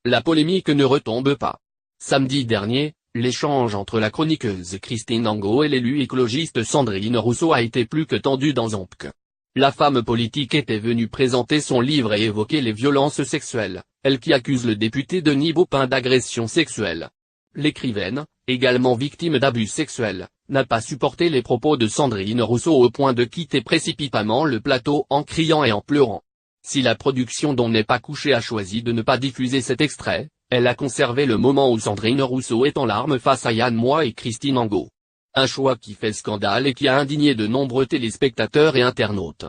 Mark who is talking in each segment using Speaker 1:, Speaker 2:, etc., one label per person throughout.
Speaker 1: La polémique ne retombe pas. Samedi dernier, l'échange entre la chroniqueuse Christine Angot et l'élue écologiste Sandrine Rousseau a été plus que tendu dans Zompk. La femme politique était venue présenter son livre et évoquer les violences sexuelles, elle qui accuse le député Denis Baupin d'agression sexuelle. L'écrivaine, également victime d'abus sexuels, n'a pas supporté les propos de Sandrine Rousseau au point de quitter précipitamment le plateau en criant et en pleurant. Si la production dont n'est pas couché a choisi de ne pas diffuser cet extrait, elle a conservé le moment où Sandrine Rousseau est en larmes face à Yann Moix et Christine Angot. Un choix qui fait scandale et qui a indigné de nombreux téléspectateurs et internautes.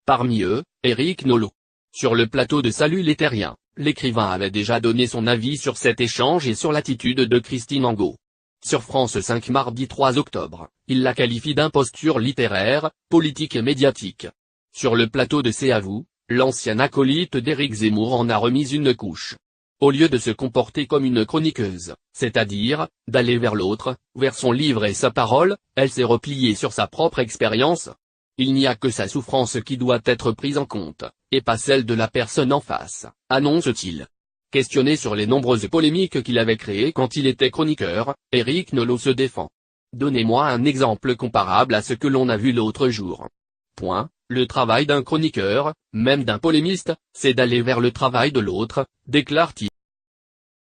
Speaker 1: Parmi eux, Éric Nolot. Sur le plateau de Salut les Terriens, l'écrivain avait déjà donné son avis sur cet échange et sur l'attitude de Christine Angot. Sur France 5 mardi 3 octobre, il la qualifie d'imposture littéraire, politique et médiatique. Sur le plateau de C'est à vous, l'ancien acolyte d'Éric Zemmour en a remis une couche. Au lieu de se comporter comme une chroniqueuse, c'est-à-dire, d'aller vers l'autre, vers son livre et sa parole, elle s'est repliée sur sa propre expérience. Il n'y a que sa souffrance qui doit être prise en compte, et pas celle de la personne en face, annonce-t-il. Questionné sur les nombreuses polémiques qu'il avait créées quand il était chroniqueur, Éric Nolot se défend. Donnez-moi un exemple comparable à ce que l'on a vu l'autre jour. Le travail d'un chroniqueur, même d'un polémiste, c'est d'aller vers le travail de l'autre, déclare-t-il.